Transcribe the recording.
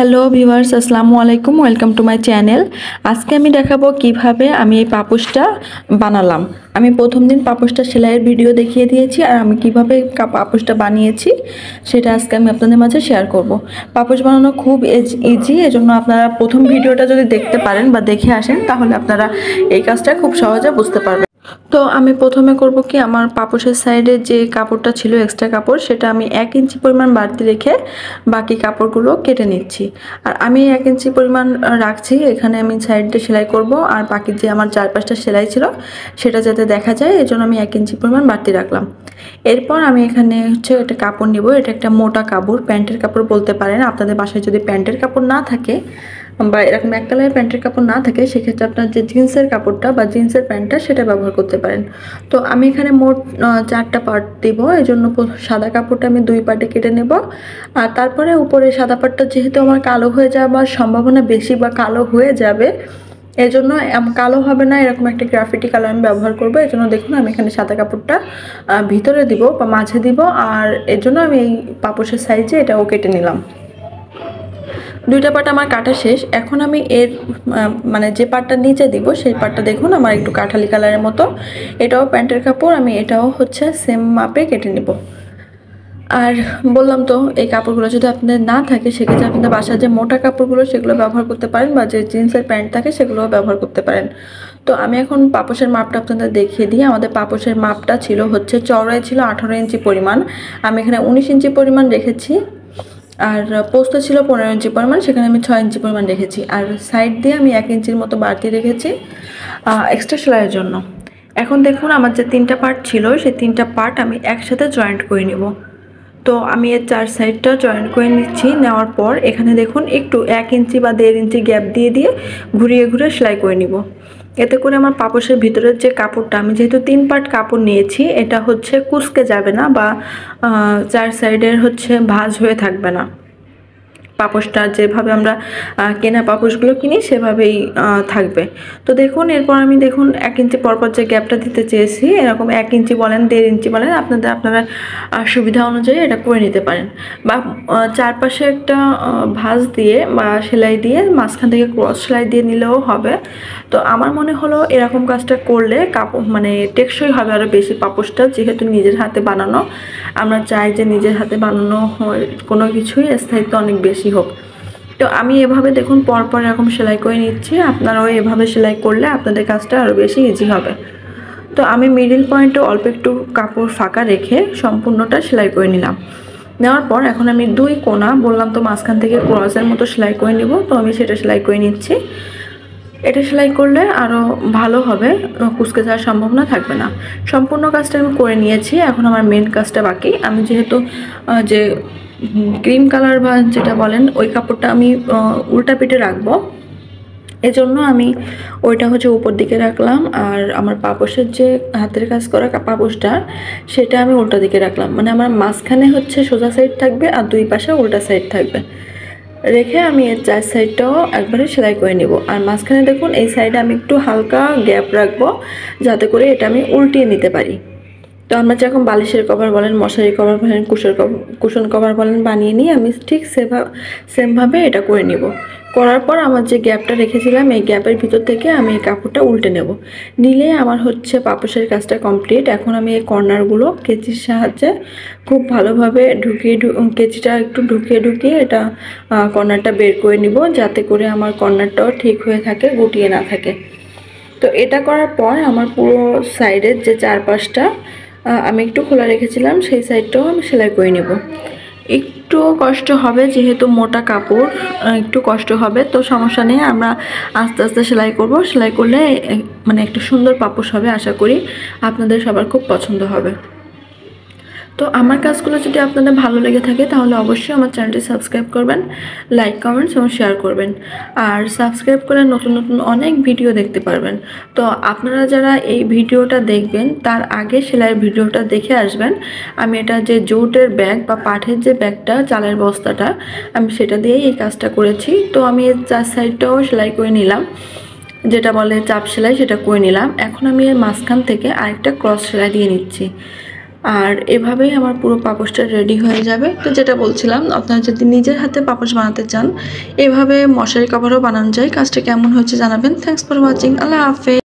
Hello viewers, আসসালামু আলাইকুম। Welcome to my channel. আজকে আমি দেখাবো কিভাবে আমি এই পাপোশটা বানালাম। আমি প্রথম দিন পাপোশটা সেলাইয়ের ভিডিও দেখিয়ে দিয়েছি, আর আমি কিভাবে পাপোশটা বানিয়েছি সেটা আজকে আমি আপনাদের মাঝে শেয়ার করব। পাপোশ বানানো খুব ইজি, এজন্য আপনারা প্রথম ভিডিওটা যদি দেখতে পারেন বা দেখে আসেন তাহলে আপনারা এই কাজটা খুব সহজে বুঝতে পারবেন। তো আমি প্রথমে করব কি, আমার পাপোশের সাইডে যে কাপড়টা ছিল এক্সট্রা কাপড়, সেটা আমি 1 ইঞ্চি পরিমাণ বাড়তি রেখে বাকি কাপড়গুলো কেটে নিচ্ছি। আর আমি 1 ইঞ্চি পরিমাণ রাখছি, এখানে আমি সাইডে সেলাই করব, আর বাকি যে আমার 4-5টা সেলাই ছিল সেটা যাতে দেখা যায় এজন্য আমি 1 ইঞ্চি পরিমাণ বাড়তি রাখলাম। এরপর আমি এখানে একটা কাপড় নিব। এটা একটা মোটা কাপড়, প্যান্টের কাপড় বলতে পারেন। আপনাদের বাসায় যদি প্যান্টের কাপড় না থাকে বা এরকম এক কালারের প্যান্টের কাপড় না থাকে, সেক্ষেত্রে আপনার যে জিন্সের কাপড়টা বা জিন্সের প্যান্টটা সেটা ব্যবহার করতে পারেন। তো আমি এখানে মোট 4টা পার্ট দিব, এই জন্য সাদা কাপড়টা আমি 2 পার্টে কেটে নেব। আর তারপরে উপরে সাদা পার্টটা যেহেতু আমার কালো হয়ে যাওয়ার সম্ভাবনা বেশি বা কালো হয়ে যাবে, এজন্য কালো হবে না, এরকম একটা গ্রাফিটি কালার আমি ব্যবহার করব। এজন্য দেখুন আমি এখানে সাদা কাপড়টা ভিতরে দিব বা মাঝে দিব, আর এর জন্য আমি এই পাপোশের সাইজে এটাও কেটে নিলাম। 2টা পার্ট আমার কাটা শেষ। এখন আমি এর মানে যে পার্টটা নিচে দিব সেই পার্টটা দেখুন আমার একটু কাঠালি কালারের মতো। এটাও প্যান্টের কাপড়, আমি এটাও সেম মাপে কেটে নেব। আর বললাম তো, এই কাপড়গুলো যদি আপনাদের না থাকে সেক্ষেত্রে আপনাদের বাসায় যে মোটা কাপড়গুলো সেগুলো ব্যবহার করতে পারেন, বা যে জিন্সের প্যান্ট থাকে সেগুলো ব্যবহার করতে পারেন। তো আমি এখন পাপোশের মাপটা আপনাদের দেখিয়ে দিই। আমাদের পাপোশের মাপটা ছিল চওড়ায় ছিল 18 ইঞ্চি পরিমাণ, আমি এখানে 19 ইঞ্চি পরিমাণ রেখেছি। আর পোস্ত ছিল 15 ইঞ্চি পরিমাণ, সেখানে আমি 6 ইঞ্চি পরিমাণ রেখেছি। আর সাইড দিয়ে আমি 1 ইঞ্চির মতো বাড়তি রেখেছি এক্সট্রা সেলাইয়ের জন্য। এখন দেখুন আমার যে 3টা পার্ট ছিল সেই 3টা পার্ট আমি একসাথে জয়েন্ট করে নেব। তো আমি এর 4 সাইডটা জয়েন্ট করে নিচ্ছি। নেওয়ার পর এখানে দেখুন একটু 1 ইঞ্চি বা 1.5 ইঞ্চি গ্যাপ দিয়ে দিয়ে ঘুরিয়ে ঘুরিয়ে সেলাই করে নিব। এতে করে আমার পাপোশের ভিতরের যে কাপড়টা, আমি যেহেতু 3 পার্ট কাপড় নিয়েছি, এটা কুঁচকে যাবে না বা 4 সাইডের ভাঁজ হয়ে থাকবে না। পাপোশটা যেভাবে আমরা কেনা পাপোশগুলো কিনি সেভাবেই থাকবে। তো দেখুন এরপর আমি 1 ইঞ্চি পরপর যে গ্যাপটা দিতে চেয়েছি, এরকম 1 ইঞ্চি বলেন 1.5 ইঞ্চি বলেন, আপনারা সুবিধা অনুযায়ী এটা করে নিতে পারেন। বা চারপাশে একটা ভাঁজ দিয়ে বা সেলাই দিয়ে মাঝখান থেকে ক্রস সেলাই দিয়ে নিলেও হবে। তো আমার মনে হলো এরকম কাজটা করলে কাপড় টেকসই হবে আরও বেশি। পাপোশটা যেহেতু নিজের হাতে বানানো, আমরা চাই যে নিজের হাতে বানানো কোনো কিছুই স্থায়িত্ব অনেক বেশি হোক। তো আমি এভাবে দেখুন পরপর এরকম সেলাই করে নিচ্ছি। আপনারাও এভাবে সেলাই করলে আপনাদের কাজটা আরও বেশি ইজি হবে। তো আমি মিডিল পয়েন্টে অল্প একটু কাপড় ফাঁকা রেখে সম্পূর্ণটা সেলাই করে নিলাম। নেওয়ার পর এখন আমি 2 কোণা, বললাম তো মাঝখান থেকে ক্রসের মতো সেলাই করে নিব, তো আমি সেটা সেলাই করে নিচ্ছি। এটা সেলাই করলে আরও ভালো হবে, কুঁচকে যাওয়ার সম্ভাবনা থাকবে না। সম্পূর্ণ কাজটা আমি করে নিয়েছি। এখন আমার মেন কাজটা বাকি। আমি যেহেতু যে ক্রিম কালার বা যেটা বলেন ওই কাপড়টা আমি উল্টা পিঠে রাখবো, এজন্য আমি ওইটা উপর দিকে রাখলাম। আর আমার পাপোশের যে হাতের কাজ করা পাপোশটা সেটা আমি উল্টা দিকে রাখলাম। মানে আমার মাঝখানে সোজা সাইড থাকবে আর 2 পাশে উল্টা সাইড থাকবে রেখে আমি এর 4 সাইডটাও একবারে সেলাই করে নেব। আর মাঝখানে দেখুন এই সাইডে আমি একটু হালকা গ্যাপ রাখবো যাতে করে এটা আমি উল্টিয়ে নিতে পারি। তো আমরা যেরকম বালিশের কভার বলেন, মশারি কভার বলেন, কুশন কভার বলেন বানিয়ে নিয়ে আমি ঠিক সেমভাবে এটা করে নিব। করার পর আমার যে গ্যাপটা রেখেছিলাম এই গ্যাপের ভিতর থেকে আমি এই কাপড়টা উল্টে নেব। নিলে আমার পাপোশের কাজটা কমপ্লিট। এখন আমি এই কর্নারগুলো কেচির সাহায্যে খুব ভালোভাবে কেচিটা একটু ঢুকিয়ে এটা কর্নারটা বের করে নিব, যাতে করে আমার কর্নারটাও ঠিক হয়ে থাকে, গুটিয়ে না থাকে। তো এটা করার পর আমার পুরো সাইডের যে 4-5টা আমি একটু খোলা রেখেছিলাম সেই সাইডটাও আমি সেলাই করে নেব। একটু কষ্ট হবে যেহেতু মোটা কাপড়, একটু কষ্ট হবে, তো সমস্যা নেই। আমরা আস্তে আস্তে সেলাই করব। সেলাই করলে একটা সুন্দর পাপোশ হবে। আশা করি আপনাদের সবার খুব পছন্দ হবে। তো আমার কাজগুলো যদি আপনাদের ভালো লেগে থাকে তাহলে অবশ্যই আমার চ্যানেলটি সাবস্ক্রাইব করবেন, লাইক কমেন্টস এবং শেয়ার করবেন। আর সাবস্ক্রাইব করে নতুন নতুন অনেক ভিডিও দেখতে পারবেন। তো আপনারা যারা এই ভিডিওটা দেখবেন তার আগে সেলাইয়ের ভিডিওটা দেখে আসবেন। আমি এটা যে জুটের ব্যাগ বা পাটের যে ব্যাগটা, চালের বস্তাটা, আমি সেটা দিয়েই এই কাজটা করেছি। তো আমি এর 4 সাইডটাও সেলাই করে নিলাম, যেটা বলে চাপ সেলাই, সেটা করে নিলাম। এখন আমি এর মাঝখান থেকে আরেকটা ক্রস সেলাই দিয়ে নিচ্ছি। আর এভাবেই আমার পুরো পাপোশটা রেডি হয়ে যাবে। তো যেটা বলছিলাম, আপনারা যদি নিজের হাতে পাপোশ বানাতে চান এভাবে মশারি কভারও বানানো যায়। কাজটা কেমন হয়েছে জানাবেন। Thanks for watching. আল্লাহ হাফেজ।